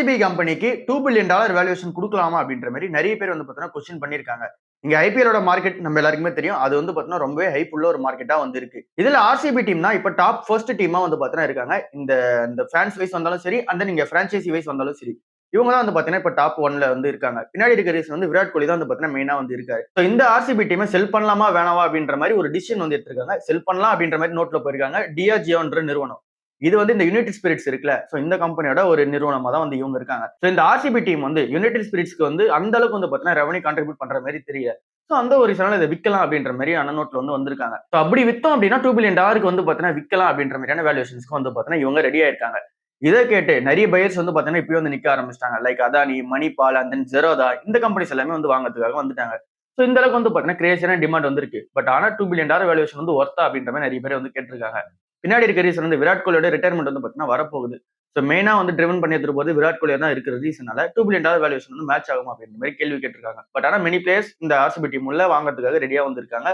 RCB கம்பெனிக்கு $2 billion valuation குடுக்கலாமா அப்படின்ற மாதிரி நிறைய பேர் வந்து பார்த்தீங்கன்னா கொஸ்டின் பண்ணியிருக்காங்க. இங்க ஐபிஎலோட மார்க்கெட் நம்ம எல்லாருக்குமே தெரியும். அது வந்து பார்த்தீங்கன்னா ரொம்பவே ஹைப் உள்ள ஒரு மார்க்கெட்டா வந்து இருக்கு. இதுல ஆர்சிபி டீம் தான் இப்ப டாப் ஃபர்ஸ்ட் டீமா வந்து பார்த்தீங்கன்னா இருக்காங்க. இந்த இந்த ஃபேன்ஸ் வைஸ் வந்தாலும் சரி, அந்த நீங்க பிரான்சைசி வைஸ் வந்தாலும் சரி. இவங்க தான் வந்து பார்த்தீங்கன்னா இப்ப டாப் 1ல வந்து இருக்காங்க. பின்னாடி இருக்க ரீசன் வந்து விராட் கோலி தான் வந்து பார்த்தீங்கன்னா மெயினா வந்து இருக்காரு. சோ இந்த ஆர்சிபி டீமை செல் பண்ணலாமா வேணாவா அப்படின்ற மாதிரி ஒரு டிசிஷன் வந்து எடுத்திருக்காங்க. செல் பண்ணலாம் அப்படின்ற மாதிரி நோட்ல போயிருக்காங்க. டிஆர்ஜியோன்ற நிறுவனம். இது வந்து இந்த யுனைடெட் ஸ்பிரிட்ஸ் இருக்குல்ல, சோ இந்த கம்பெனியோட ஒரு நிறுவனமா தான் வந்து இவங்க இருக்காங்க. சோ இந்த ஆர்சிபி டீம் வந்து யுனைடெட் ஸ்பிரிட்ஸ்க்கு வந்து அந்த அளவுக்கு வந்து பாத்தீங்கன்னா ரெவன்யூ கான்ட்ரிபியூட் பண்ற மாதிரி தெரியல. சோ அந்த ஒரு ரீசனால இதை விற்கலாம் அப்படின்ற மாதிரி நோட்ல வந்து வந்திருக்காங்க. சோ அப்படி வித்தோம் அப்படின்னா $2 பில்லியன் வந்து பாத்தீங்கன்னா விற்கலாம் அப்படின்ற மாதிரியான வேல்யூஷன்ஸ்க்கு வந்து பாத்தீங்கன்னா இவங்க ரெடி ஆயிருக்காங்க. இதை கேட்டு நிறைய பையர்ஸ் வந்து பாத்தீங்கன்னா இப்பயும் வந்து நிக்க ஆரம்பிச்சிட்டாங்க. Like Adani, Manipal and then Zerodha இந்த கம்பெனிஸ் எல்லாமே வந்து வாங்குறதுக்காக வந்துட்டாங்க. சோ இந்த அளவுக்கு வந்து பாத்தீங்கன்னா கிரேசியான டிமாண்ட் வந்திருக்கு. பட் ஆனா $2 பில்லியன் வேல்யூஷன் வந்து ஒர்த்தா அப்படின்ற மாதிரி நிறைய பேர் வந்து கேட்டிருக்காங்க. பின்னாடி இருக்க ரீசன் வந்து விராட் கோலியோட ரிட்டையர்மெண்ட் வந்து பாத்தீங்கன்னா வரப்போகுது. சோ மெயினா வந்து ட்ரிவன் பண்ணி எடுத்துட்டு போது விராட் கோலியா தான் இருக்கிற ரீசனால $2 பில்லியன் வேல்யூஷன் வந்து மேட்ச் ஆகுமா அப்படின்ற மாதிரி கேள்வி கேட்டிருக்காங்க. பட் ஆனா மெனி பிளேயர்ஸ் இந்த ஆர்சிபி டீம் உள்ள வாங்குறதுக்காக ரெடியா வந்திருக்காங்க.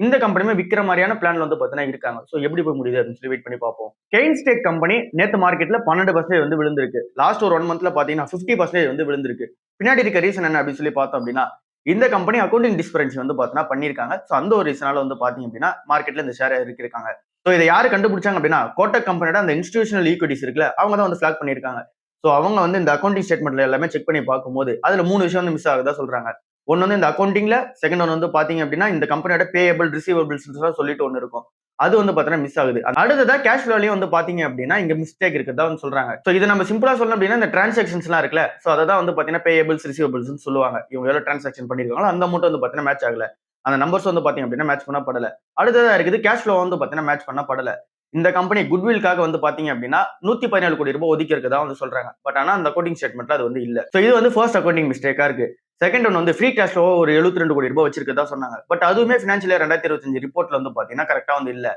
இந்த கம்பெனியுமே விக்கிற மாதிரியான பிளான்ல வந்து பாத்தீங்கன்னா இருக்காங்க. சோ எப்படி போய் முடியுது அப்படின்னு சொல்லி வெயிட் பண்ணி பார்ப்போம். கெயின் ஸ்டேக் கம்பெனி நேத்து மார்க்கெட்ல 12% வந்து விழுந்திருக்கு. லாஸ்ட் ஒரு 1 மந்த்ல பாத்தீங்கன்னா 50% வந்து விழுந்திருக்கு. பின்னாடி இருக்க ரீசன் என்ன அப்படின்னு சொல்லி பார்த்தோம் அப்படின்னா இந்த கம்பெனி அக்கௌண்டிங் டிஸ்பரன்சி வந்து பாத்தீங்கன்னா பண்ணிருக்காங்க. சோ அந்த ஒரு ரீசனால வந்து பாத்தீங்க அப்படின்னா மார்க்கெட்ல இந்த ஷேர் இருக்காங்க. சோ இதை யாரு கண்டுபிடிச்சாங்க அப்படின்னா கோட்டக் கம்பெனியோட அந்த இன்ஸ்டிடியூஷனல் ஈக்விட்டிஸ் இருக்குல்ல, அவங்க தான் வந்து ஃபிளாக் பண்ணிருக்காங்க. சோ அவங்க வந்து இந்த அக்கௌண்டிங் ஸ்டேட்மெண்ட்ல எல்லாமே செக் பண்ணி பார்க்கும்போது அதுல 3 விஷயம் வந்து மிஸ் ஆகுதா சொல்றாங்க. ஒன்னு வந்து இந்த அக்கௌண்டிங்ல, செகண்ட் ஒன் வந்து பாத்தீங்க அப்படின்னா இந்த கம்பெனியோட பேயபிள் ரிசீவபிள்ஸ் சொல்லிட்டு ஒன்னு இருக்கும். அது வந்து பாத்தீங்கன்னா மிஸ் ஆகுது. அடுத்ததா கேஷ் ஃப்ளோலயும் வந்து பாத்தீங்க அப்படின்னா இங்க மிஸ்டேக் இருக்கிறதா வந்து சொல்றாங்க. சோ இதை நம்ம சிம்பிளா சொல்லணும் அப்படின்னா இந்த டிரான்சாக்ஷன்ஸ் எல்லாம் இருக்குல்ல, சோ அதான் வந்து பாத்தீங்கன்னா பேயபிள்ஸ் ரிசீவபிள்ஸ் சொல்லுவாங்க. இவங்க எவ்வளவு டிரான்சாக்ஷன் பண்ணிருக்காங்களோ அந்த அமௌண்ட் வந்து பாத்தீங்கன்னா மேட்ச் ஆகல. அந்த நம்பர்ஸ் வந்து பாத்தீங்க அப்படின்னா மேட்ச் பண்ண படல. அடுத்ததா இருக்குது கேஷ் ஃப்ளோ வந்து பாத்தீங்கன்னா மேட்ச் பண்ண படல. இந்த கம்பெனி குட்வில்காக வந்து பாத்தீங்க அப்படின்னா 117 கோடி ரூபாய் ஒதுக்கி இருக்கதா வந்து சொல்றாங்க. பட் ஆனா அந்த அக்கௌண்டிங் ஸ்டேட்மெண்ட்ல அது வந்து இல்ல. சோ இது வந்து ஃபர்ஸ்ட் அக்கௌண்டிங் மிஸ்டேக்கா இருக்கு. செகண்ட் ஒன் வந்து ஃப்ரீ கேஷ் ஃப்ளோ ஒரு 72 கோடி ரூபாய் வச்சிருக்கதா சொன்னாங்க. பட் அதுவுமே பினான்சியல் இயர் 2025 ரிப்போர்ட்ல வந்து பாத்தீங்கன்னா கரெக்டா வந்து இல்ல.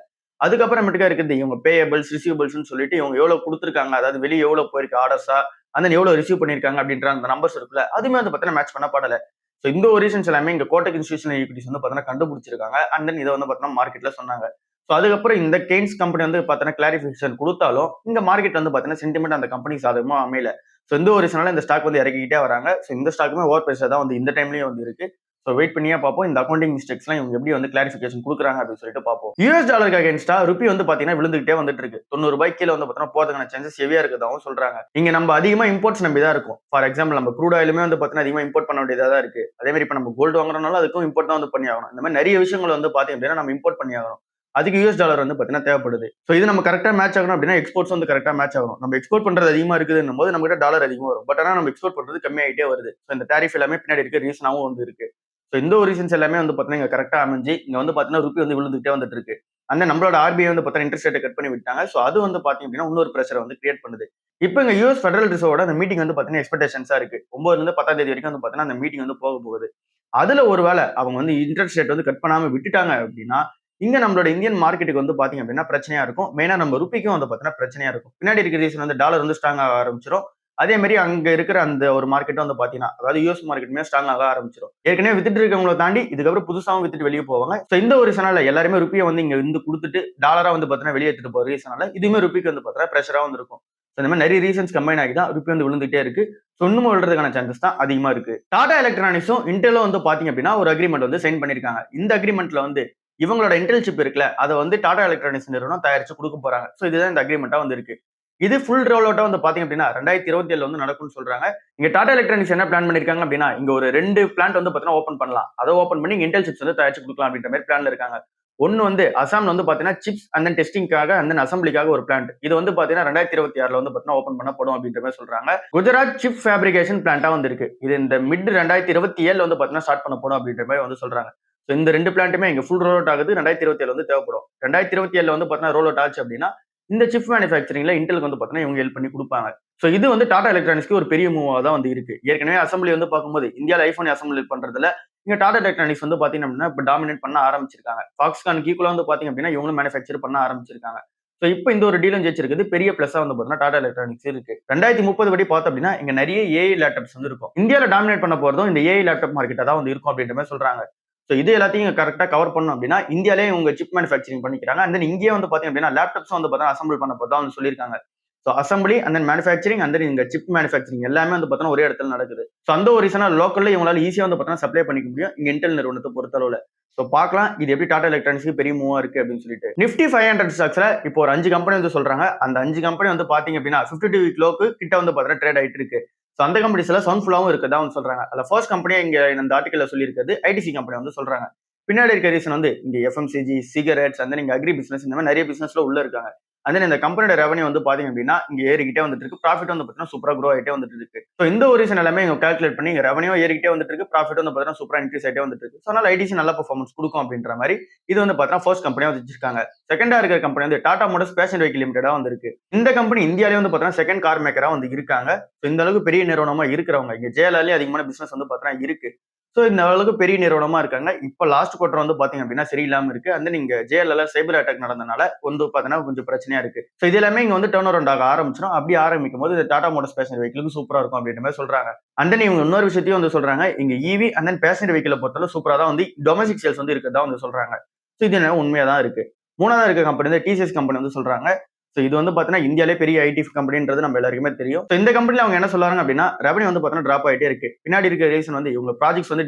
அதுக்கப்புறமேட்டுக்கா இருக்குது இவங்க பேயபிள்ஸ் ரிசீவபிள்ஸ் சொல்லிட்டு இவங்க எவ்வளவு கொடுத்துருக்காங்க, அதாவது வெளியே எவ்வளவு போயிருக்கு ஆர்டர்ஸா, அந்த எவ்வளவு ரிசீவ் பண்ணிருக்காங்க அப்படின்ற அந்த நம்பர்ஸ் இருக்குல்ல, அதுவுமே வந்து பாத்தீங்கன்னா மேட்ச் பண்ண படல. சோ இந்த ஒரு ரீசன்ஸ் எல்லாமே இங்க கோட்டக் இன்ஸ்டிடியூஷனல் ஈக்விட்டிஸ் வந்து பாத்தீங்கன்னா கண்டுபிடிச்சிருக்காங்க. அண்ட் தென் இதை வந்து பாத்தீங்கன்னா மார்க்கெட்ல சொன்னாங்க. சோ அதுக்கப்புறம் இந்த கெய்ன்ஸ் கம்பெனி வந்து பாத்தீங்கன்னா கிளாரிபிகேஷன் கொடுத்தாலும் இந்த மார்க்கெட் வந்து பாத்தீங்கன்னா சென்டிமெண்ட் அந்த கம்பெனி சாதகமா அமையல. சோ இந்த ஒரு ரீசனால இந்த ஸ்டாக் வந்து இறக்கிட்டே வராங்க. சோ இந்த ஸ்டாக்குமே ஓவர் பிரைஸா தான் வந்து இந்த டைம்லயும் வந்து இருக்கு. சோ வெயிட் பண்ணியே பார்ப்போம். இந்த அக்கௌண்டிங் மிஸ்டேக்ஸ்லாம் இவங்க எப்படி வந்து கிளாரிபிகேஷன் கொடுக்குறாங்க அப்படின்னு சொல்லிட்டு பார்ப்போம். யூஎஸ் டாலருக்கு அகைன்ஸ்டா ருப்பி வந்து பாத்தீங்கன்னா விழுந்துகிட்டே வந்துட்டு இருக்கு. $90 கீழ வந்து பாத்தீங்கன்னா போறதுக்கான சான்சஸ் ஹெவியா இருக்கதாவும் சொல்றாங்க. இங்க நம்ம அதிகமா இம்போர்ட்ஸ் நம்பி தான் இருக்கும். ஃபார் எக்ஸாம்பிள் நம்ம க்ரூட் ஆயிலுமே வந்து பாத்தீங்கன்னா அதிகமா இம்போர்ட் பண்ண வேண்டியதா தான் இருக்கு. அதே மாதிரி இப்ப நம்ம கோல்டு வாங்குறதுனால அதுக்கும் இம்போர்ட் தான் வந்து பண்ணி ஆகணும். இந்த மாதிரி நிறைய விஷயங்கள் வந்து பாத்தீங்க அப்படின்னா நம்ம இம்போர்ட் பண்ணி ஆகணும். அதுக்கு யூஎஸ் டாலர் வந்து பாத்தீங்கன்னா தேவைப்படுது. சோ இது நம்ம கரெக்டா மேட்ச் ஆகணும் அப்படின்னா எக்ஸ்போர்ட்ஸ் வந்து கரெக்டா மேட்ச் ஆகணும். நம்ம எக்ஸ்போர்ட் பண்றது அதிகமா இருக்குதுன்னும் போது நம்ம கிட்ட டாலர் அதிகமா வரும். பட் ஆனா நம்ம எக்ஸ்போர்ட் பண்றது கம்மியாயிட்டே வருது. சோ இந்த டாரிஃப் எல்லாமே பின்னாடி இருக்க ரீசனாவும் வந்து இருக்கு. சோ இந்த ஒரு ரீசன்ஸ் எல்லாமே வந்து பாத்தீங்கன்னா இங்க கரெக்டா அமைஞ்சு இங்க வந்து பாத்தீங்கன்னா ருப்பி வந்து விழுந்துட்டே வந்துட்டு இருக்கு. அந்த நம்மளோட ஆர்பிஐ வந்து பாத்தீங்கன்னா இன்ட்ரெஸ்ட் ரேட்டை கட் பண்ணி விட்டாங்க. சோ அது வந்து பாத்தீங்க அப்படின்னா இன்னொரு பிரஷரை வந்து கிரியேட் பண்ணுது. இப்போ இங்க யூஎஸ் ஃபெடரல் ரிசர்வோட அந்த மீட்டிங் வந்து பாத்தீங்கன்னா எக்ஸ்பெக்டேஷன்ஸா இருக்கு. 9ல இருந்து 10ஆம் தேதி வரைக்கும் வந்து பாத்தீங்கன்னா அந்த மீட்டிங் வந்து போக போகுது. அதுல ஒருவேளை அவங்க வந்து இன்ட்ரெஸ்ட் ரேட் வந்து கட் பண்ணாம விட்டுட்டாங்க அப்படின்னா இங்க நம்மளோட இந்தியன் மார்க்கெட்டுக்கு வந்து பாத்தீங்க அப்படின்னா பிரச்சனையா இருக்கும். மெயினா நம்ம ருப்பிக்கும் வந்து பாத்தீங்கன்னா பிரச்சனையா இருக்கும். பின்னாடி இருக்க ரீசன் வந்து டாலர் வந்து ஸ்ட்ராங் ஆக ஆரம்பிச்சிடும். அதே மாதிரி அங்க இருக்கிற அந்த ஒரு மார்க்கெட் வந்து பாத்தீங்கன்னா அதாவது யூஎஸ் மார்க்கெட்டுமே ஸ்ட்ராங் ஆக ஆரம்பிச்சிடும். ஏற்கனவே வித்துட்டு இருக்கவங்களை தாண்டி இதுக்கப்புறம் புதுசாவும் வித்துட்டு வெளியே போவாங்க. சோ இந்த ஒரு ரீசனால எல்லாருமே ருப்பியை வந்து இங்க வந்து கொடுத்துட்டு டாலரா வந்து பாத்தீங்கன்னா வெளியே எடுத்துட்டு போற ரீசனால இதுவுமே ருப்பிக்கு வந்து பாத்தீங்கன்னா பிரஷரா வந்து இருக்கும். இந்த மாதிரி நிறைய ரீசன்ஸ் கம்பைன் ஆகி தான் ருப்பி வந்து விழுந்துட்டே இருக்கு. இன்னும் விழுறதுக்கான சான்சஸ் தான் அதிகமா இருக்கு. டாடா எலக்ட்ரானிக்ஸும் இன்டெலும் வந்து பாத்தீங்க அப்படின்னா ஒரு அக்ரிமெண்ட் வந்து சைன் பண்ணிருக்காங்க. இந்த அக்ரிமெண்ட்ல வந்து இவங்களோட இன்டெல் சிப் இருக்குல்ல, அதை வந்து டாடா எலக்ட்ரானிக்ஸ் நிறுவனம் தயாரிச்சு கொடுக்க போறாங்க. சோ இதுதான் இந்த அக்ரிமெண்டா வந்து இருக்கு. இது ஃபுல் ரோல் அவுட்டா வந்து பாத்தீங்க அப்படின்னா 2027 வந்து நடக்கும்னு சொல்றாங்க. இங்க டாடா எலக்ட்ரானிக்ஸ் என்ன பிளான் பண்ணிருக்காங்க அப்படின்னா இங்க ஒரு 2 பிளான்ட் வந்து பாத்தீங்கன்னா ஓபன் பண்ணலாம். அதை ஓபன் பண்ணி இன்டெல் சிப்ஸ் வந்து தயாரிச்சு கொடுக்கலாம் அப்படின்ற மாதிரி பிளான்ல இருக்காங்க. ஒன்னு வந்து அசாம்ல வந்து பாத்தீங்கன்னா சிப்ஸ் அண்ட் தென் டெஸ்டிங்காக அண்ட் தென் அசம்பிளிக்காக ஒரு பிளான்ட். இது வந்து பாத்தீங்கன்னா 2026 வந்து பாத்தீங்கன்னா ஓபன் பண்ணப்படும் அப்படின்ற மாதிரி சொல்றாங்க. குஜராத் சிப் ஃபேப்ரிகேஷன் பிளான்ட்டா வந்து இருக்கு. இது இந்த மிட் 2027 வந்து பாத்தீங்கன்னா ஸ்டார்ட் பண்ண போடும் அப்படின்ற மாதிரி வந்து சொல்றாங்க. இந்த 2 பிளான்ட்டுமே இங்க ஃபுல் ரோல் அவுட் ஆகுது. 2027 வந்து தேவைப்படும். 2027 வந்து பாத்தீங்கன்னா ரோல் அவுட் ஆச்சு அப்படின்னா இந்த சிப் மேனுஃபேக்சரிங்ல இன்டெலுக்கு வந்து பாத்தீங்கன்னா இவங்க ஹெல்ப் பண்ணி கொடுப்பாங்க. சோ இது வந்து டாடா எலக்ட்ரானிக்ஸ்க்கு ஒரு பெரிய மூவா தான் வந்து இருக்கு. ஏற்கனவே அசம்பிளி வந்து பார்க்கும்போது இந்தியால ஐபோன் அசம்பிளி பண்றதுல இங்க டாடா எலக்ட்ரானிக்ஸ் வந்து பாத்தீங்க அப்படின்னா இப்ப டாமினேட் பண்ண ஆரம்பிச்சிருக்காங்க. ஃபாக்ஸ்கான் ஈக்குவலா வந்து பாத்தீங்க அப்படின்னா இவங்களும் மேனுஃபேக்சர் பண்ண ஆரம்பிச்சிருக்காங்க. சோ இப்போ இந்த ஒரு டீலும் ஜெயிச்சிருக்குது பெரிய பிளஸா வந்து பாத்தீங்கன்னா டாடா எலக்ட்ரானிக்ஸ் இருக்கு. 2030 படி பார்த்தோம் அப்படின்னா இங்க நிறைய ஏஐ லேப்டாப்ஸ் வந்து இருக்கும். இந்தியால டாமினேட் பண்ண போறதும் இந்த ஏஐ லேப்டாப் மார்க்கெட்டா தான் வந்து இருக்கும் அப்படின்ற மாதிரி சொல்றாங்க. சோ இது எல்லாத்தையும் கரெக்டா கவர் பண்ணணும் அப்படின்னா இந்தியாலே உங்க சிப் மேனுஃபேக்சரிங் பண்ணிக்கிறாங்க. அண்ட் தென் இங்கேயே வந்து பாத்தீங்க அப்படின்னா லேப்டாப்ஸ் வந்து பாத்தீங்கன்னா அசம்பிள் பண்ண போறதா வந்து சொல்லியிருக்காங்க. So assembly and then manufacturing and then இங்க சிப் மேனுஃபேக்சரிங் எல்லாமே வந்து பார்த்தீங்கன்னா ஒரே இடத்துல நடக்குது. ஸோ அந்த ஒரு ரீசனா லோக்கல்ல இவங்களால ஈஸியா வந்து பார்த்தீங்கன்னா சப்ளை பண்ணிக்க முடியும் இங்க இன்டெல் நிறுவனத்தை பொறுத்தளவுல. ஸோ பார்க்கலாம் இது எப்படி டாடா எலக்ட்ரானிக்ஸ்க்கு பெரிய மூவா இருக்கு அப்படின்னு சொல்லிட்டு. நிஃப்டி 500 ஸ்டாக்ஸ்ல இப்போ ஒரு 5 கம்பெனி வந்து சொல்றாங்க. அந்த 5 கம்பெனி வந்து பாத்தீங்க அப்படின்னா 52 வீக் லோக்கு கிட்ட வந்து பார்த்தீங்கன்னா ட்ரேட் ஆயிட்டு இருக்கு. ஸோ அந்த கம்பெனிஸ்ல சவுண்ட்ஃபுல்லாவும் இருக்கதா வந்து சொல்றாங்க. அதுல ஃபர்ஸ்ட் கம்பெனியா இங்க இந்த ஆர்டிகல்ல சொல்லியிருக்கிறது ஐடிசி கம்பெனி வந்து சொல்றாங்க. பின்னாடி இருக்க ரீசன் வந்து இங்க எஃப்எம்சிஜி, சிகரெட்ஸ் அந்த நீங்க அக்ரி பிசினஸ் இந்த மாதிரி நிறைய பிசினஸ்ல உள்ள இருக்காங்க. அந்த இந்த கம்பெனியோட ரெவன்யூ வந்து பாத்தீங்க அப்படின்னா இங்க ஏறிக்கிட்டே வந்துட்டு இருக்கு. ப்ராஃபிட் வந்து பாத்தீங்கன்னா சூப்பரா க்ரோ ஆயிட்டே வந்துட்டு இருக்கு. ஸோ இந்த ஒரு ரீசன் எல்லாமே இங்க கால்குலேட் பண்ணி இங்க ரெவன்யூ ஏறிக்கிட்டே வந்துட்டு இருக்கு. ப்ராஃபிட் வந்து பாத்தீங்கன்னா சூப்பரா இன்க்ரீஸ் ஆயிட்டே வந்துட்டு இருக்கு. ஸோ அதனால ஐடிசி நல்ல பெர்ஃபார்மன்ஸ் கொடுக்கும் அப்படின்ற மாதிரி இது வந்து பாத்தீங்கன்னா ஃபர்ஸ்ட் கம்பெனியா வச்சிருக்காங்க. செகண்டா இருக்கிற கம்பெனி வந்து டாடா மோட்டார்ஸ் பேஷன் வெஹிக்கிள் லிமிடெடா வந்து இருக்கு. இந்த கம்பெனி இந்தியாவிலே வந்து பாத்தீங்கன்னா செகண்ட் கார் மேக்கரா வந்து இருக்காங்க. ஸோ இந்த அளவுக்கு பெரிய நிறுவனமா இருக்கிறவங்க இங்க ஜேஎல்ஆர்லயே அதிகமான பிசினஸ் வந்து பாத்தீங்கன்னா இருக்கு. ஸோ இந்த அளவுக்கு பெரிய நிறுவனமா இருக்காங்க. இப்போ லாஸ்ட் குவார்டர் வந்து பாத்தீங்க அப்படின்னா சரியில்லாம இருக்கு. அந்த நீங்க ஜேஎல்ஆர்ல சைபர் அட்டாக் நடந்தனால வந்து பாத்தீங்கன்னா கொஞ்சம் பிரச்சனையா இருக்கு. ஸோ இது எல்லாமே இங்க வந்து டர்ன் அரவுண்ட் ஆக ஆரம்பிச்சிடும். அப்படி ஆரம்பிக்கும் போது டாடா மோட்டார்ஸ் பேசஞ்சர் வெஹிக்கிளுக்கு சூப்பரா இருக்கும் அப்படின்ற மாதிரி சொல்றாங்க. அண்ட் தென் இவங்க இன்னொரு விஷயத்தையும் வந்து சொல்றாங்க. இங்க இவி அண்ட் தென் பேசஞ்சர் வெஹிக்கிளை பொறுத்தவரை சூப்பரா தான் வந்து டொமஸ்டிக் சேல்ஸ் வந்து இருக்கிறதா வந்து சொல்றாங்க. ஸோ இது என்ன உண்மையா தான் இருக்கு. மூணாவது இருக்க கம்பெனி வந்து டிசிஎஸ் கம்பெனி வந்து சொல்றாங்க. ஸோ இது வந்து பாத்தீங்கன்னா இந்தியாலே பெரிய ஐடி கம்பெனின்றது நம்ம எல்லாருக்குமே தெரியும். ஸோ இந்த கம்பெனில அவங்க என்ன சொல்றாங்க அப்படின்னா ரெவன்யூ வந்து பாத்தீங்கன்னா டிராப் ஆயிட்டே இருக்கு. பின்னாடி இருக்க ரீசன் வந்து இவங்க ப்ராஜெக்ட்ஸ் வந்து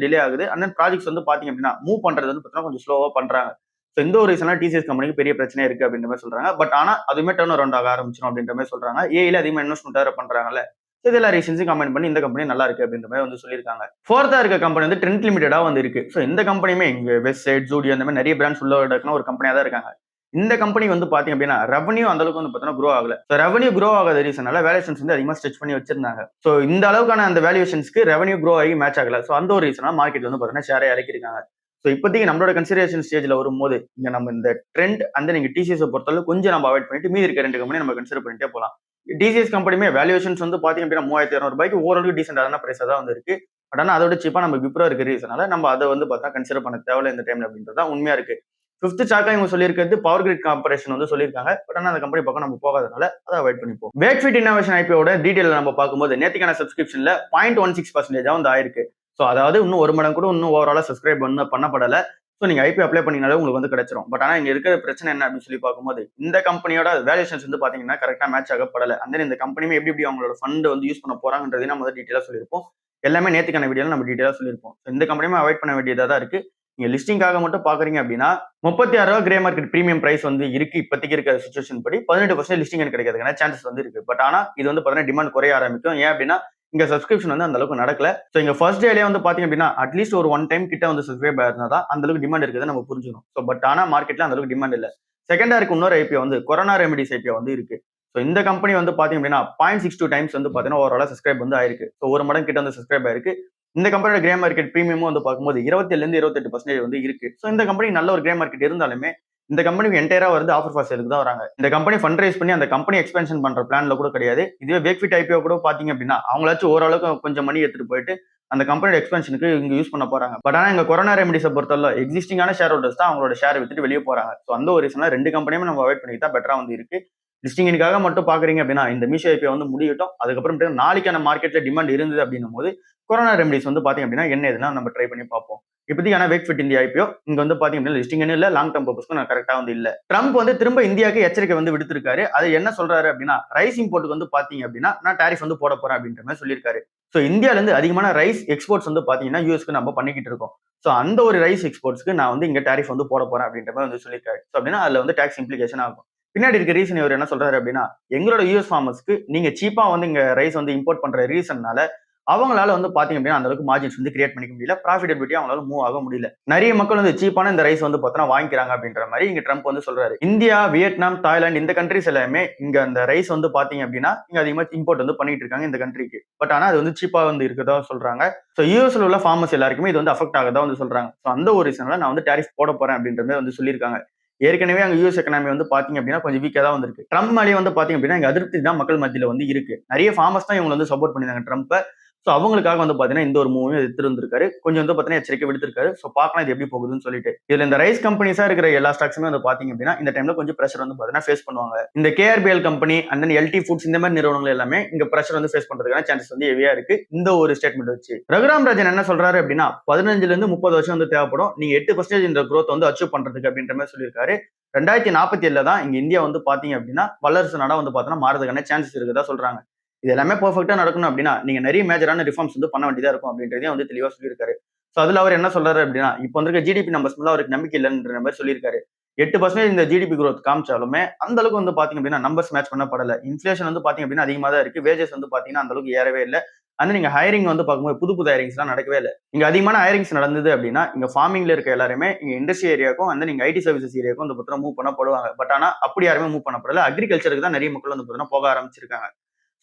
டிலே ஆகுது. அண்ட் தென் ப்ராஜெக்ட்ஸ் வந்து பாத்தீங்க அப்படின்னா மூவ் பண்றது வந்து பாத்தீங்கன்னா கொஞ்சம் ஸ்லோவா பண்றாங்க. ஸோ இந்த ஒரு ரீசனா டிசிஎஸ் கம்பெனிக்கு பெரிய பிரச்சனை இருக்கு அப்படின்ற மாதிரி சொல்றாங்க. பட் ஆனா அதுவுமே டர்ன் அரவுண்ட் ஆக ஆரம்பிச்சிடும் அப்படின்ற மாதிரி சொல்றாங்க. ஏஐல அதிகமா இன்வெஸ்ட்மெண்ட் வேற பண்றாங்கல்ல. இதெல்லாம் ரீசன்ஸும் கமெண்ட் பண்ணி இந்த கம்பெனி நல்லா இருக்கு அப்படின்ற மாதிரி வந்து சொல்லியிருக்காங்க. ஃபோர்த்தா இருக்க கம்பெனி வந்து ட்ரெண்ட் லிமிடெடா வந்து இருக்கு. ஸோ இந்த கம்பெனியுமே இங்க வெஸ்ட் சைட், ஜூடியோ அந்த மாதிரி நிறைய பிராண்ட்ஸ் உள்ள ஒரு கம்பெனியா தான் இருக்காங்க. இந்த கம்பெனி வந்து பாத்தீங்க அப்படின்னா ரெவன்யூ அந்த அளவுக்கு வந்து பாத்தீங்கன்னா க்ரோ ஆகல. ஸோ ரெவன்யூ க்ரோ ஆகாத ரீசனால வேல்யூஷன்ஸ் வந்து அதிகமா ஸ்ட்ரெச் பண்ணி வச்சிருந்தாங்க. ஸோ இந்த அளவுக்கான அந்த வேல்யூஷன்ஸ்க்கு ரெவன்யூ க்ரோ ஆகி மேட்ச் ஆகல. ஸோ அந்த ஒரு ரீசனா மார்க்கெட் வந்து பாத்தீங்கன்னா ஷேரை இறக்கிருக்காங்க. ஸோ இப்போதைக்கு நம்மளோட கன்சிடரேஷன் ஸ்டேஜ்ல வரும்போது இங்க நம்ம இந்த ட்ரெண்ட் அந்த நீங்க டிசிஎஸ் பொறுத்தளவு கொஞ்சம் நம்ம அவாய்ட் பண்ணிட்டு மீதி இருக்க 2 கம்பெனி நம்ம கன்சிடர் பண்ணிட்டே போலாம். டிசிஎஸ் கம்பெனியுமே வேல்யூஷன்ஸ் வந்து பாத்தீங்க அப்படின்னா 3200 ரூபாய்க்கு ஓரளவுக்கு டீசென்டான பிரைஸா தான் வந்து இருக்கு. பட் ஆனா அதோட சீப்பா நம்ம விப்ரோ இருக்க ரீசனால நம்ம அதை வந்து பார்த்தா கன்சிடர் பண்ண தேவையில்ல இந்த டைம்ல அப்படின்றது தான் உண்மையா இருக்கு. ஃபிஃப்த் சாக்கா இவங்க சொல்லியிருக்கிறது பவர் கிரிட் கார்பரேஷன் வந்து சொல்லியிருக்காங்க. பட் ஆனால் அந்த கம்பெனி பக்கம் நம்ம போகாதனால அதை அவாய்ட் பண்ணிப்போம். வேக்ஃபிட் இன்னோவேஷன் ஐபியோட டீடைல் நம்ம பார்க்கும்போது நேற்றுக்கான சப்ஸ்கிரிப்ஷன்ல 0.16% வந்து ஆயிருக்கு. ஸோ அதாவது இன்னும் ஒரு மடம் கூட இன்னும் ஓவராலா சப்ஸ்கிரைப் பண்ணப்படலை. ஸோ நீங்க ஐபி அப்ளை பண்ணீங்கனாலே உங்களுக்கு வந்து கிடைச்சிரும். பட் ஆனால் இங்க இருக்கிற பிரச்சனை என்ன அப்படின்னு சொல்லி பார்க்கும்போது இந்த கம்பெனியோட வேல்யூஷன்ஸ் வந்து பாத்தீங்கன்னா கரெக்டா மேட்ச் ஆகப்படலை. அந்த இந்த கம்பெனியுமே எப்படி அவங்களோட ஃபண்ட் வந்து யூஸ் பண்ண போறாங்கன்றதையும் நம்ம டீட்டெயிலா சொல்லியிருப்போம். எல்லாமே நேற்றுக்கான வீடியோல நம்ம டீட்டெயிலா சொல்லியிருப்போம். இந்த கம்பெனியுமே அவாய்ட் பண்ண வேண்டியதா தான் இருக்கு. நீங்க லிஸ்டிங்காக மட்டும் பாக்குறீங்க அப்படின்னா 36 ரூபா கிரே மார்க்கெட் பிரீமியம் பிரைஸ் வந்து இருக்கு. இப்போதைக்கு இருக்கிற சிச்சுவேஷன் படி 18% லிஸ்டிங் கிடைக்கிறதுக்கான சான்சஸ் வந்து இருக்கு. பட் ஆனா இது வந்து பாத்தீங்கன்னா டிமாண்ட் குறைய ஆரம்பிக்கும். ஏன் அப்படின்னா இங்க சப்ஸ்கிரிப்ஷன் வந்து அந்த அளவுக்கு நடக்கல. ஸோ இங்க ஃபர்ஸ்ட் டேலேயே வந்து பாத்தீங்க அப்படின்னா அட்லீஸ்ட் ஒரு 1 டைம் கிட்ட வந்து சப்ஸ்கிரைப் ஆயிருந்தா தான் அந்த அளவுக்கு டிமாண்ட் இருக்கிறத நம்ம புரிஞ்சுக்கணும். ஸோ பட் ஆனா மார்க்கெட்ல அந்த அளவுக்கு டிமாண்ட் இல்ல. செகண்டா இருக்கு இன்னொரு ஐபிஓ வந்து கொரோனா ரெமிடிஸ் ஐபிஓ வந்து இருக்கு. ஸோ இந்த கம்பெனி வந்து பாத்தீங்க அப்படின்னா 0.62 டைம்ஸ் வந்து பாத்தீங்கன்னா ஓவராலா சப்ஸ்கிரைப் வந்து ஆயிருக்கு. ஸோ ஒரு மடம் கிட்ட வந்து சப்ஸ்கிரைப் ஆயிருக்கு. இந்த கம்பெனியோட கிரே மார்க்கெட் பிரீமியமும் வந்து பார்க்கும்போது 27% வந்து இருக்கு. ஸோ இந்த கம்பெனி நல்ல ஒரு கிரே மார்க்கெட் இருந்தாலுமே இந்த கம்பெனிக்கு என்டையரா வந்து ஆஃபர் ஃபார் சேலுக்கு தான் வராங்க. இந்த கம்பெனி ஃபண்ட் ரைஸ் பண்ணி அந்த கம்பெனி எக்ஸ்பென்ஷன் பண்ற பிளான்ல கூட கிடையாது. இதுவே வேக்ஃபிட் ஐபிஓ கூட பாத்தீங்க அப்படின்னா அவங்களாச்சும் ஓரளவுக்கு கொஞ்சம் மணி எடுத்துட்டு போயிட்டு அந்த கம்பெனியோட எக்ஸ்பென்ஷனுக்கு இங்க யூஸ் பண்ண போறாங்க. பட் ஆனா இங்க கொரோனா ரெமிடிஸை பொறுத்தவரை எக்ஸிஸ்டிங்கான ஷேர் ஹோல்டர்ஸ் தான் அவங்களோட ஷேர் வித்துட்டு வெளியே போறாங்க. ஸோ அந்த ஒரு ரீசனா 2 கம்பெனியுமே நம்ம அவாய்ட் பண்ணிக்கிட்டா பெட்டரா வந்து இருக்கு. லிஸ்டிங்காக மட்டும் பாக்குறீங்க அப்படின்னா இந்த மீஷோ ஐபிஓ வந்து முடியட்டும். அதுக்கப்புறம் நாளைக்கான மார்க்கெட்ல டிமாண்ட் இருந்தது அப்படின்னும் போது கொரோனா ரெமிடிஸ் வந்து பாத்தீங்க அப்படின்னா என்ன எதுனா நம்ம ட்ரை பண்ணி பார்ப்போம். இப்போதைக்கு ஆனா வேக்ஃபிட் இந்தியா ஐபிஓ இங்க வந்து பாத்தீங்க அப்படின்னா லிஸ்டிங் இல்ல, லாங் டர்ம் பர்பஸ்க்கு நான் கரெக்டா வந்து இல்ல. ட்ரம்ப் வந்து திரும்ப இந்தியாவுக்கு எச்சரிக்கை வந்து விடுத்திருக்காரு. அது என்ன சொல்றாரு அப்படின்னா ரைஸ் இம்போர்ட்டுக்கு வந்து பாத்தீங்க அப்படின்னா நான் டாரிஃப் வந்து போட போறேன் அப்படின்ற மாதிரி சொல்லியிருக்காரு. ஸோ இந்தியால இருந்து அதிகமான ரைஸ் எக்ஸ்போர்ட்ஸ் வந்து பாத்தீங்கன்னா யூஎஸ்க்கு நம்ம பண்ணிக்கிட்டு இருக்கோம். ஸோ அந்த ஒரு ரைஸ் எக்ஸ்போர்ட்ஸ்க்கு நான் வந்து இங்க டாரிஃப் வந்து போட போறேன் அப்படின்ற மாதிரி வந்து சொல்லியிருக்காரு. ஸோ அப்படின்னா அதுல வந்து டாக்ஸ் இம்ப்ளிகேஷன் ஆகும். பின்னாடி இருக்க ரீசன் இவர் என்ன சொல்றாரு அப்படின்னா எங்களோட யூஎஸ் ஃபார்மர்ஸ்க்கு நீங்க சீப்பா வந்து இங்க ரைஸ் வந்து இம்போர்ட் பண்ற ரீசன்னால அவங்களால வந்து பாத்தீங்க அப்படின்னா அந்த அளவுக்கு மார்ஜின்ஸ் வந்து கிரியேட் பண்ணிக்க முடியல. ப்ராஃபிட்டபிலிட்டி அவங்களால மூவ் ஆக முடியல. நிறைய மக்கள் வந்து சீப்பான இந்த ரைஸ் வந்து பார்த்தா வாங்கிக்கிறாங்க அப்படின்ற மாதிரி இங்க ட்ரம்ப் வந்து சொல்றாரு. இந்தியா, வியட்நாம், தாய்லாந்து இந்த கண்ட்ரிஸ் எல்லாமே இங்க அந்த ரைஸ் வந்து பாத்தீங்க அப்படின்னா இங்க அதிகமா இம்போர்ட் வந்து பண்ணிட்டு இருக்காங்க இந்த கண்ட்ரிக்கு. பட் ஆனா அது வந்து சீப்பா வந்து இருக்கதா சொல்றாங்க. ஸோ யூஎஸ்ல உள்ள ஃபார்மர்ஸ் எல்லாருக்குமே இது வந்து அஃபெக்ட் ஆகதா வந்து சொல்றாங்க. ஸோ அந்த ஒரு ரீசனால நான் வந்து டாரிஃப் போட போறேன் அப்படின்ற மாதிரி வந்து சொல்லியிருக்காங்க. ஏற்கனவே அங்க யூஎஸ் எக்கனாமி வந்து பாத்தீங்க அப்படின்னா கொஞ்சம் வீக்கா தான் வந்திருக்கு. ட்ரம்ப் மேலேயே வந்து பாத்தீங்க அப்படின்னா இங்க அதிருப்தி தான் மக்கள் மத்தியில வந்து இருக்கு. நிறைய ஃபார்மர்ஸ் தான் இவங்க வந்து சப்போர்ட் பண்ணிருந்தாங்க ட்ரம்ப்பை. ஸோ அவங்களுக்காக வந்து பாத்தீங்கன்னா இந்த ஒரு மூவையும் எடுத்திருந்திருக்காரு. கொஞ்சம் வந்து பாத்தீங்கன்னா எச்சரிக்கை விடுத்திருக்காரு. ஸோ பார்க்கலாம் இது எப்படி போகுதுன்னு சொல்லிட்டு. இதுல இந்த ரைஸ் கம்பெனிஸா இருக்கிற எல்லா ஸ்டாக்ஸுமே வந்து பாத்தீங்க அப்படின்னா இந்த டைம்ல கொஞ்சம் பிரஷர் வந்து பாத்தீங்கன்னா ஃபேஸ் பண்ணுவாங்க. இந்த KRPL company and then LT Foods இந்த மாதிரி நிறுவனங்கள் எல்லாமே இங்க பிரஷர் வந்து ஃபேஸ் பண்றதுக்கான சான்சஸ் வந்து ஹெவியா இருக்கு. இந்த ஒரு ஸ்டேட்மெண்ட் வச்சு ரகுராம் ராஜன் என்ன சொல்றாரு அப்படின்னா 15ல இருந்து 30 வருஷம் வந்து தேவைப்படும். நீங்க 8% இந்த growth வந்து அச்சீவ் பண்றதுக்கு அப்படின்ற மாதிரி சொல்லியிருக்காரு. 2047 தான் இங்க இந்தியா வந்து பாத்தீங்க அப்படின்னா வல்லரசு நாடா வந்து பாத்தீங்கன்னா மாறதுக்கான சான்சஸ் இருக்குதா சொல்றாங்க. இது எல்லாமே பெர்ஃபெக்ட்டா நடக்கணும் அப்படின்னா நீங்க நிறைய மேஜரான ரிஃபார்ம்ஸ் வந்து பண்ண வேண்டியதா இருக்கும் அப்படின்றதையும் வந்து தெளிவா சொல்லியிருக்காரு. சோ அதுல அவர் என்ன சொல்றாரு அப்படின்னா இப்போ வந்திருக்க ஜிடிபி நம்பர்ஸ் மேல அவருக்கு நம்பிக்கை இல்லைன்ற மாதிரி சொல்லியிருக்காரு. 8% இந்த ஜிடிபி growth காமிச்சாலுமே அந்த அளவுக்கு வந்து பாத்தீங்க அப்படின்னா நம்பர்ஸ் மேட்ச் பண்ணப்படல. இன்ஃபிளேஷன் வந்து பாத்தீங்க அப்படின்னா அதிகமா தான் இருக்கு. வேஜஸ் வந்து பாத்தீங்கன்னா அந்த அளவுக்கு ஏறவே இல்ல. அந்த நீங்க ஹையரிங் வந்து பார்க்கும்போது புது ஹையரிங்ஸ் எல்லாம் நடக்கவே இல்ல. இங்க அதிகமான ஹையரிங்ஸ் நடந்தது அப்படின்னா இங்க ஃபார்மிங்ல இருக்க எல்லாருமே இங்க இண்டஸ்ட்ரி ஏரியாக்கும் வந்து நீங்க ஐடி சர்வீசஸ் ஏரியாக்கும் வந்து பார்த்தா மூவ் பண்ணப்படுவாங்க. பட் ஆனா அப்படி யாருமே மூவ் பண்ணப்படல. அக்ரிகல்ச்சருக்கு தான் நிறைய மக்கள் வந்து பார்த்தீங்கன்னா போக ஆரம்பிச்சிருக்காங்க.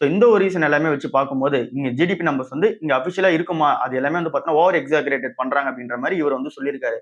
ஸோ இந்த ஒரு ரீசன் எல்லாமே வச்சு பார்க்கும்போது இங்க ஜிடிபி நம்பர்ஸ் வந்து இங்க அபிஷியலா இருக்குமா அது எல்லாமே வந்து பார்த்தீங்கன்னா ஓவர் எக்ஸாகரேட்டட் பண்றாங்க அப்படின்ற மாதிரி இவர் வந்து சொல்லியிருக்காரு.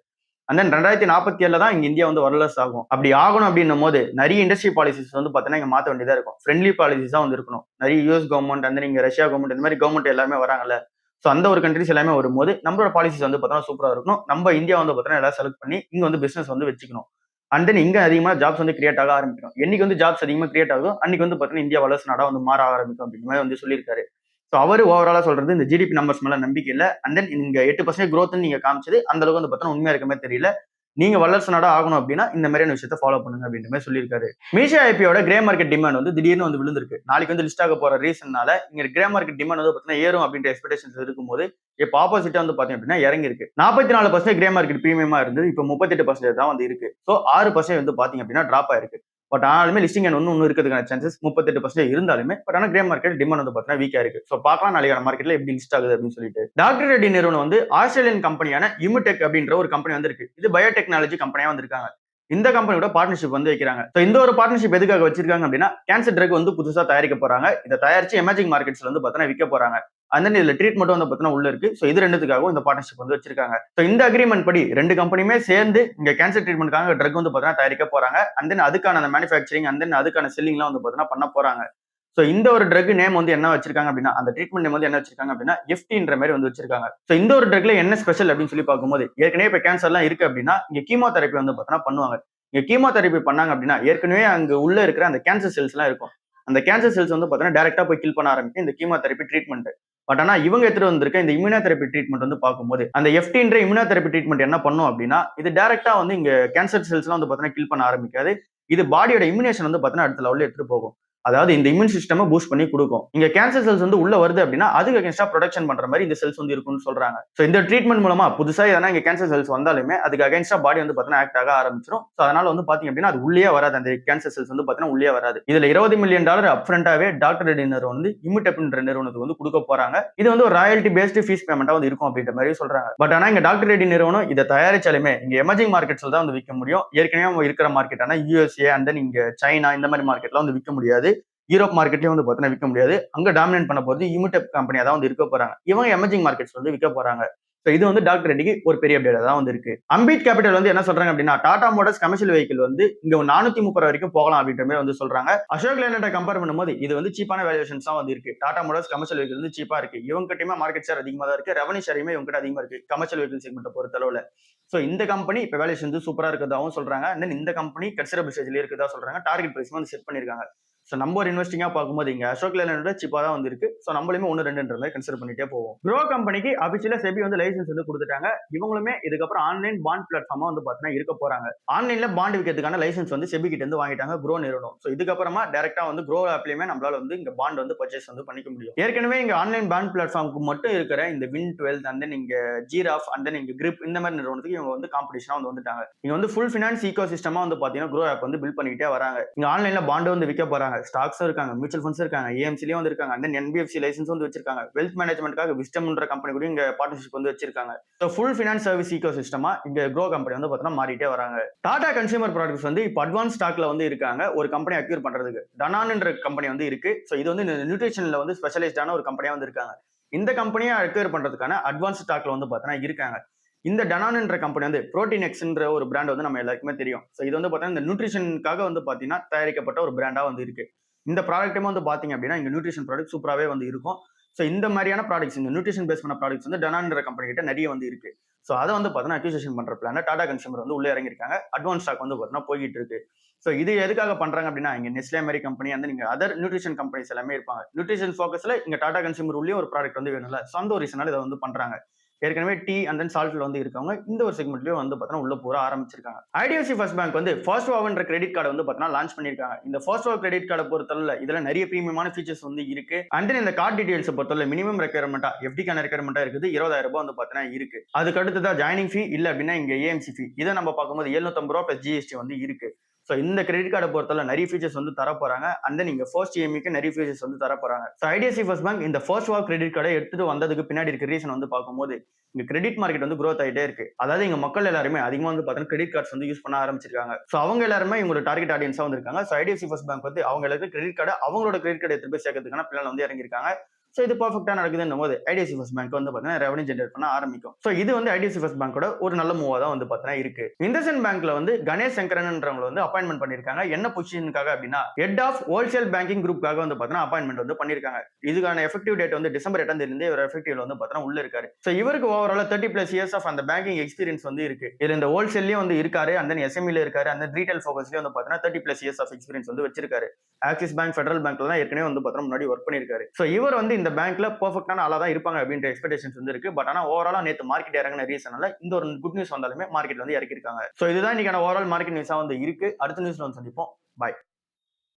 அண்ட் தென் 2047 தான் இங்க இந்தியா வந்து வல்லரசு ஆகும். அப்படி ஆகணும் அப்படின்னும் போது நிறைய இண்டஸ்ட்ரி பாலிசிஸ் வந்து பாத்தீங்கன்னா இங்க மாத்த வேண்டியதா இருக்கும். ஃப்ரெண்ட்லி பாலிசிஸா வந்து இருக்கணும். நிறைய யூஎஸ் கவர்மெண்ட் அந்த நீங்க ரஷ்யா கவர்மெண்ட் இந்த மாதிரி கவர்மெண்ட் எல்லாமே வராங்கல்ல. சோ அந்த ஒரு கண்ட்ரிஸ் எல்லாமே வரும்போது நம்மளோட பாலிசிஸ் வந்து பாத்தீங்கன்னா சூப்பரா இருக்கணும். நம்ம இந்தியா வந்து பாத்தீங்கன்னா எல்லாம் செலக்ட் பண்ணி இங்க வந்து பிசினஸ் வந்து வச்சுக்கணும். அண்ட் தென் இங்க அதிகமா ஜாப்ஸ் வந்து கிரியேட் ஆக ஆரம்பிக்கும். என்னைக்கு வந்து ஜாப்ஸ் அதிகமா கிரியேட் ஆகுதோ அன்னைக்கு வந்து பாத்தீங்கன்னா இந்தியா வல்லரசு நாடா வந்து மாற ஆரம்பிக்கும் அப்படின்ற மாதிரி வந்து சொல்லியிருக்காரு. சோ அவரு ஓவராலா சொல்றது இந்த ஜிடிபி நம்பர்ஸ் மேல நம்பிக்கை இல்ல. அண்ட் தென் இங்க 8% growth நீங்க காமிச்சது அந்த அளவுக்கு வந்து பாத்தீங்கன்னா உண்மையா இருக்க மாதிரி தெரியல. நீங்க வல்லரசு நாடா ஆகணும் அப்படின்னா இந்த மாதிரியான விஷயத்த ஃபாலோ பண்ணுங்க அப்படின்ற மாதிரி சொல்லியிருக்காரு. மீஷா ஐபியோட கிரே மார்க்கெட் டிமாண்ட் வந்து திடீர்னு வந்து விழுந்திருக்கு. நாளைக்கு வந்து லிஸ்ட் ஆக போற ரீசன்னால இங்க கிரே மார்க்கெட் டிமாண்ட் வந்து பாத்தீங்கன்னா ஏறும் அப்படின்ற எக்ஸ்பெக்டேஷன்ஸ் இருக்கும்போது இப்ப ஆப்போசிட்டா வந்து பாத்தீங்க அப்படின்னா இறங்கி இருக்கு. 44% கிரே மார்க்கெட் பிரீமியமா இருந்தது. இப்ப 38% தான் வந்து இருக்கு. சோ 6% வந்து பாத்தீங்க அப்படின்னா டிராப் ஆயிருக்கு. பட் ஆனாலுமே லிஸ்டிங் ஒன்னு இருக்கிறதுக்கான சான்சஸ் 38% இருந்தாலுமே பட் ஆனா கிரே மார்க்கெட் டிமாண்ட் வந்து பாத்தீங்கன்னா வீக்கா இருக்கு. சோ பார்க்கலாம் நாளைக்கான மார்க்கெட்ல எப்படி லிஸ்ட் ஆகுது அப்படின்னு சொல்லிட்டு. டாக்டர் ரெட்டி நிறுவனம் வந்து ஆஸ்திரேலியன் கம்பெனியான இமுடெக் அப்படின்ற ஒரு கம்பெனி வந்து இருக்கு. இது பயோடெக்னாலஜி கம்பெனியா வந்திருக்காங்க. இந்த கம்பெனியோட பார்ட்னர்ஷிப் வந்து வைக்கிறாங்க. சோ இந்த ஒரு பார்ட்னர்ஷிப் எதுக்காக வச்சிருக்காங்க அப்படின்னா கேன்சர் ட்ரக் வந்து புதுசா தயாரிக்க போறாங்க. இதை தயாரிச்சு எமர்ஜிங் மார்க்கெட்ஸ்ல வந்து பாத்தீங்கன்னா விற்க போறாங்க. அந்த இதுல ட்ரீட்மெண்ட் வந்து பாத்தீங்கன்னா உள்ள இருக்கு. சோ இது ரெண்டுத்துக்காகவும் இந்த பார்ட்னர்ஷிப் வந்து வச்சிருக்காங்க. சோ இந்த அக்ரிமெண்ட் படி ரெண்டு கம்பெனியுமே சேர்ந்து இங்க கேன்சர் ட்ரீட்மெண்ட்காக ட்ரக் வந்து பாத்தீங்கன்னா தயாரிக்க போறாங்க. அண்ட் தென் அதுக்கான அந்த மேனுஃபேக்சரிங் அண்ட் தென் அதுக்கான செல்லிங்லாம் வந்து பாத்தீங்கன்னா பண்ண போறாங்க. சோ இந்த ஒரு ட்ரக் நேம் வந்து என்ன வச்சிருக்காங்க அப்படின்னா அந்த ட்ரீட்மெண்ட் நேம் வந்து என்ன வச்சிருக்காங்க அப்படின்னா எஃப்டின்ற மாதிரி வந்து வச்சிருக்காங்க. சோ இந்த ஒரு ட்ரக்ல என்ன ஸ்பெஷல் அப்படின்னு சொல்லி பார்க்கும்போது ஏற்கனவே இப்ப கேன்சர்லாம் இருக்கு அப்படின்னா இங்க கீமோதெரப்பி வந்து பாத்தீங்கன்னா பண்ணுவாங்க. இங்க கீமோதெரப்பி பண்ணாங்க அப்படின்னா ஏற்கனவே அங்க உள்ள இருக்கிற அந்த கேன்சர் செல்ஸ் எல்லாம் இருக்கும். அந்த கேன்சர் செல்ஸ் வந்து பாத்தீங்கன்னா டைரக்டா போய் கில் பண்ண ஆரம்பிக்கும் இந்த கீமோதெரப்பி ட்ரீட்மெண்ட். பட் ஆனா இவங்க எடுத்துட்டு வந்திருக்க இந்த இம்யூனோதெரப்பி ட்ரீட்மெண்ட் வந்து பார்க்கும்போது அந்த எஃப்டின்ற இம்யூனோதெரப்பி ட்ரீட்மெண்ட் என்ன பண்ணும் அப்படின்னா இது டைரக்டா வந்து இங்க கேன்சர் செல்ஸ் எல்லாம் வந்து பாத்தீங்கன்னா கில் பண்ண ஆரம்பிக்காது. இது பாடியோட இம்யூனேஷன் வந்து பாத்தீங்கன்னா அடுத்த லெவல்ல எடுத்துட்டு போகும். அதாவது இந்த இம்யூன் சிஸ்டம் பூஸ்ட் பண்ணி கொடுக்கும். இங்க கேன்சர் செல்ஸ் வந்து உள்ள வருது அப்படின்னா அதுக்கு அகேன்ஸ்டா ப்ரொடக்ஷன் பண்ற மாதிரி இந்த செல்ஸ் வந்து இருக்கும்னு சொல்றாங்க. சோ இந்த ட்ரீட்மெண்ட் மூலமா புதுசா எதனா இங்க கேன்சர் செல்ஸ் வந்தாலுமே அதுக்கு அகேன்ஸ்டா பாடி வந்து பாத்தீங்கன்னா ஆக்ட் ஆக ஆரம்பிச்சிடும். சோ அதனால வந்து பாத்தீங்க அப்படின்னா அது உள்ளே வராது. அந்த கேன்சர் செல்ஸ் வந்து பாத்தீங்கன்னா உள்ளே வராது. இதுல $20 மில்லியன் அப்ஃப்ரண்டாவே டாக்டர் ரெட்டி நிறுவனம் வந்து இம்யூடெப்ன்ற நிறுவனத்துக்கு வந்து கொடுக்க போறாங்க. இது வந்து ஒரு ராயல்டி பேஸ்டு ஃபீஸ் பேமெண்டா வந்து இருக்கும் அப்படின்ற மாதிரி சொல்றாங்க. பட் ஆனா இங்க டாக்டர் ரெட்டி நிறுவனம் இதை தயாரிச்சாலுமே இங்க எமர்ஜிங் மார்க்கெட்ஸ்ல தான் வந்து விற்க முடியும். ஏற்கனவே இருக்கிற மார்க்கெட்டான யூஎஸ்ஏ அண்ட் தென் இங்க சைனா இந்த மாதிரி மார்க்கெட்ல வந்து விற்க முடியாது. யூரோப் மார்க்கெட்லயும் வந்து பாத்தீங்கன்னா விற்க முடியாது. அங்க டாமினேட் பண்ண போறது இமுடெக் கம்பெனியா தான் வந்து இருக்க போறாங்க. இவங்க எமர்ஜிங் மார்க்கெட்ஸ் வந்து விற்க போறாங்க. சோ இது வந்து டாக்டர் ரெட்டிக்கு ஒரு பெரிய அப்டேட் தான் வந்து இருக்கு. அம்பீட் கேபிட்டல் வந்து என்ன சொல்றாங்க அப்படின்னா டாடா மோட்டார்ஸ் கமர்ஷியல் வெஹிக்கிள் வந்து இங்க 430 வரைக்கும் போகலாம் அப்படின்ற மாதிரி வந்து சொல்றாங்க. அசோக் லேலண்ட கம்பேர் பண்ணும்போது இது வந்து சீப்பான வேல்யூஷன்ஸ் தான் வந்து இருக்கு. டாடா மோட்டார்ஸ் கமர்ஷியல் வெஹிக்கிள் வந்து சீப்பா இருக்கு. இவங்க கிட்டயுமே மார்க்கெட் ஷேர் அதிகமா தான் இருக்கு. ரெவன்யூ ஷேருமே இவங்க கிட்ட அதிகமா இருக்கு கமர்ஷியல் வெஹிக்கிள் செக்மெண்ட் பொறுத்த அளவுல. சோ இந்த கம்பெனி இப்ப வேல்யூஷன் வந்து சூப்பரா இருக்கிறதாவும் சொல்றாங்க. தென் இந்த கம்பெனி கன்சிடரபிள் ஸ்டேஜ்ல இருக்கிறதா சொல்றாங்க. டார்கெட் பிரைஸ் வந்து செட் பண்ணிருக்காங்க. சோ நம்ம ஒரு இன்வெஸ்டிங்கா பார்க்கும்போது இங்க அசோக் லேலண்டோட சீப்பா தான் வந்து இருக்கு. சோ நம்மளுமே 1 2ன்ற மாதிரி கன்சிடர் பண்ணிட்டே போவோம். க்ரோ கம்பெனிக்கு அபிஷியலா செபி வந்து லைசன்ஸ் வந்து கொடுத்துட்டாங்க. இவங்களுமே இதுக்கப்புறம் ஆன்லைன் பாண்ட் பிளாட்ஃபார்மா வந்து பாத்தீங்கன்னா இருக்க போறாங்க. ஆன்லைன்ல பாண்ட் விற்கிறதுக்கான லைசன்ஸ் வந்து செபி கிட்ட இருந்து வாங்கிட்டாங்க க்ரோ நிறுவனம். சோ இதுக்கப்புறமா டைரக்டா வந்து க்ரோ ஆப்லயுமே நம்மளால வந்து இங்க பாண்ட் வந்து பர்ச்சேஸ் வந்து பண்ணிக்க முடியும். ஏற்கனவே இங்க ஆன்லைன் பாண்ட் பிளாட்ஃபார்முக்கு மட்டும் இருக்கிற இந்த Win12 அண்ட் தென் இங்க ஜீராஃப் அண்ட் தென் இங்க கிரிப் இந்த மாதிரி நிறுவனத்துக்கு இவங்க வந்து காம்படிஷனா வந்து வந்துட்டாங்க. இங்க வந்து ஃபுல் ஃபினான்ஸ் ஈகோ சிஸ்டமா வந்து பாத்தீங்கன்னா க்ரோ ஆப் வந்து பில்ட் பண்ணிட்டே வராங்க. இங்க ஆன்லைன்ல பாண்ட் வந்து விற்க போறாங்க. ஸ்டாக்ஸும் இருக்காங்க, மியூச்சுவல் ஃபண்ட்ஸ் இருக்காங்க, ஏஎம்சிலயும் வந்து இருக்காங்க, அண்ட் தென் என்பிஎஃப்சி லைசன்ஸ் வந்து வச்சிருக்காங்க. வெல்த் மேனேஜ்மெண்ட்காக விஸ்டம்ன்ற கம்பெனி கூட இங்க பார்ட்னர்ஷிப் வந்து வச்சிருக்காங்க. So full finance service eco சிஸ்டமா இங்க க்ரோ கம்பெனி வந்து பாத்தீங்கன்னா மாறிட்டே வராங்க. டாடா கன்சியூமர் ப்ராடக்ட்ஸ் வந்து இப்போ அட்வான்ஸ் ஸ்டாக்ல வந்து இருக்காங்க ஒரு கம்பெனி அக்யூர் பண்றதுக்கு. டனான்ன்ற கம்பெனி வந்து இருக்கு. சோ இது வந்து நியூட்ரிஷன்ல வந்து ஸ்பெஷலைஸ்டான ஒரு கம்பெனியா வந்து இருக்காங்க. இந்த கம்பெனியை அக்யூர் பண்றதுக்கான அட்வான்ஸ் ஸ்டாக்ல வந்து பாத்தீங்கன்னா இருக்காங்க. இந்த டனான்ன்ற கம்பெனி வந்து புரோட்டீன் எக்ஸ்ன்ற ஒரு பிராண்ட் வந்து நம்ம எல்லாருக்குமே தெரியும். சோ இது வந்து பாத்தீங்கன்னா இந்த நியூட்ரிஷனுக்காக வந்து பாத்தீங்கன்னா தயாரிக்கப்பட்ட ஒரு பிராண்டா வந்து இருக்கு. இந்த ப்ராடக்ட்டுமே வந்து பாத்தீங்க அப்படின்னா இங்க நியூட்ரிஷன் ப்ராடக்ட் சூப்பராகவே வந்து இருக்கும். ஸோ இந்த மாதிரியான ப்ராடக்ட்ஸ், இந்த நியூட்ரிஷன் பேஸ் பண்ண ப்ராடக்ட்ஸ் வந்து டனான்ற கம்பெனி கிட்ட நிறைய வந்து இருக்கு. ஸோ அதை வந்து பார்த்தீங்கன்னா அக்யூசியேஷன் பண்ற பிளான் டாடா கன்சியூமர் வந்து உள்ள இறங்கியிருக்காங்க. அட்வான்ஸ் ஸ்டாக் வந்து பார்த்தீங்கன்னா போய்கிட்டு இருக்கு. ஸோ இது எதுக்காக பண்றாங்க அப்படின்னா, இங்க நெஸ்லே மாதிரி கம்பெனி அந்த நீங்க அதர் நியூட்ரிஷன் கம்பெனிஸ் எல்லாமே இருப்பாங்க. நியூட்ரிஷன் ஃபோக்கஸ்ல இங்க டாடா கன்சியூமர் உள்ளே ஒரு ப்ராடக்ட் வந்து வேணும்ல. ஸோ அந்த ஒரு ரீசனால இதை வந்து பண்றாங்க. ஏற்கனவே டீ அண்ட் தென் சால்ட்ல வந்து இருக்கவங்க இந்த ஒரு செக்மெண்ட்லயும் வந்து பார்த்தீங்கன்னா உள்ள போற ஆரம்பிச்சிருக்காங்க. ஐடிஎஃப்சி ஃபர்ஸ்ட் பேங்க் வந்து ஃபர்ஸ்ட் வாவ்ன்ற கிரெடிட் கார்டு வந்து பார்த்தீங்கன்னா லான்ச் பண்ணிருக்காங்க. இந்த ஃபர்ஸ்ட் வாவ் கிரெடிட் கார்டை பொறுத்தவரை இதுல நிறைய பிரீமியமான ஃபீச்சர்ஸ் வந்து இருக்கு. அண்ட் தென் இந்த கார்டு டீடைல்ஸ் பொறுத்தவரை மினிமம் ரெக்யர்மெண்டா எஃப்டிக்கான ரெக்யர்மெண்டா இருக்குது 20,000 ரூபாய் வந்து பார்த்தீங்கன்னா இருக்கு. அதுக்கு அடுத்ததா ஜாயினிங் ஃபீ இல்ல அப்படின்னா இங்க ஏஎம்சி ஃபீ இதை நம்ம பார்க்கும்போது 750 ரூபாய் பிளஸ் ஜிஎஸ்டி வந்து இருக்கு. ஸோ இந்த கிரெடிட் கார்டை பொறுத்தவரை நிறைய ஃபீச்சர்ஸ் வந்து தர போறாங்க. அண்ட் தென் நீங்க ஃபர்ஸ்ட் இஎம்ஐக்கு நிறைய ஃபீச்சர்ஸ் வந்து தர போறாங்க. ஸோ ஐடிஎஃப்சி ஃபர்ஸ்ட் பேங்க் இந்த ஃபர்ஸ்ட் வாவ் கிரெடிட் கார்டை எடுத்துட்டு வந்ததுக்கு பின்னாடி இருக்க ரீசன் வந்து பார்க்கும்போது இங்க கிரெடிட் மார்க்கெட் வந்து growth ஆகிட்டே இருக்கு. அதாவது இங்க மக்கள் எல்லாருமே அதிகமா வந்து பார்த்தீங்கன்னா கிரெடிட் கார்ட்ஸ் வந்து யூஸ் பண்ண ஆரம்பிச்சிருக்காங்க. ஸோ அவங்க எல்லாருமே இவங்களோட டார்கெட் ஆடியன்ஸா வந்து இருக்காங்க. ஸோ ஐடிஎஃப்சி ஃபர்ஸ்ட் பேங்க் வந்து அவங்க எல்லாருக்கும் கிரெடிட் கார்டு அவங்களோட கிரெடிட் கார்டு எடுத்து போய் சேர்க்கறதுக்கான பிளான் வந்து இறங்கியிருக்காங்க. ஸோ இது பர்ஃபெக்டா நடக்குதுன்னும் போது ஐடிஎஃப்சி ஃபர்ஸ்ட் பேங்க் வந்து பார்த்தீங்கன்னா ரெவன்யூ ஜென்ரேட் பண்ண ஆரம்பிக்கும். ஸோ இது வந்து ஐடிஎஃப்சி ஃபர்ஸ்ட் பேங்கோட ஒரு நல்ல மூவா தான் வந்து பார்த்தீங்கன்னா இருக்கு. இண்டஸ்இண்ட் பேங்க்ல வந்து கணேஷ் சங்கரன்ன்றவங்க வந்து அப்பாயின்மெண்ட் பண்ணிருக்காங்க. என்ன பொசிஷனுக்காக அப்படின்னா ஹெட் ஆஃப் ஹோல்சேல் பேங்கிங் குரூப்காக வந்து பார்த்தீங்கன்னா அப்பாயின்மெண்ட் வந்து பண்ணிருக்காங்க. இதுக்கான எஃபெக்டிவ் டேட் வந்து டிசம்பர் 8 தேதி இவர் எஃபெக்டிவ்ல வந்து பார்த்தீங்கன்னா உள்ள இருக்காரு. ஸோ இவருக்கு ஓவரால் 30+ இயர்ஸ் ஆஃப் அந்த பேங்கிங் எக்ஸ்பீரியன்ஸ் வந்து இருக்கு. இதுல இந்த ஹோல்சேல்லயும் வந்து இருக்காரு, அந்த எஸ்எம்இல இருக்காரு, அந்த ரீட்டைல் ஃபோக்கஸ்லயும் வந்து பார்த்தீங்கன்னா 30+ இயர்ஸ் ஆஃப் எக்ஸ்பீரியன்ஸ் வந்து வச்சிருக்காரு. ஆக்சிஸ் பேங்க், ஃபெடரல் பேங்க்ல தான் ஏற்கனவே வந்து பார்த்தீங்கன்னா முன்னாடி ஒர்க் பண்ணிருக்காரு. ஸோ இவர் வந்து இந்த பேங்க்ல பர்ஃபெக்டான ஆளா தான் இருப்பாங்க அப்படின்ற எக்ஸ்பெக்டேஷன்ஸ் வந்து இருக்கு. பட் ஆனா ஓவராலா நேத்து மார்க்கெட் இறங்கின ரீசனால இந்த ஒரு குட் நியூஸ் வந்தாலுமே மார்க்கெட் வந்து இறக்கிருக்காங்க. ஸோ இதுதான் இன்னைக்கான ஓவரால் மார்க்கெட் நியூஸா வந்து இருக்கு. அடுத்த நியூஸ்ல வந்து சந்திப்போம். பாய்.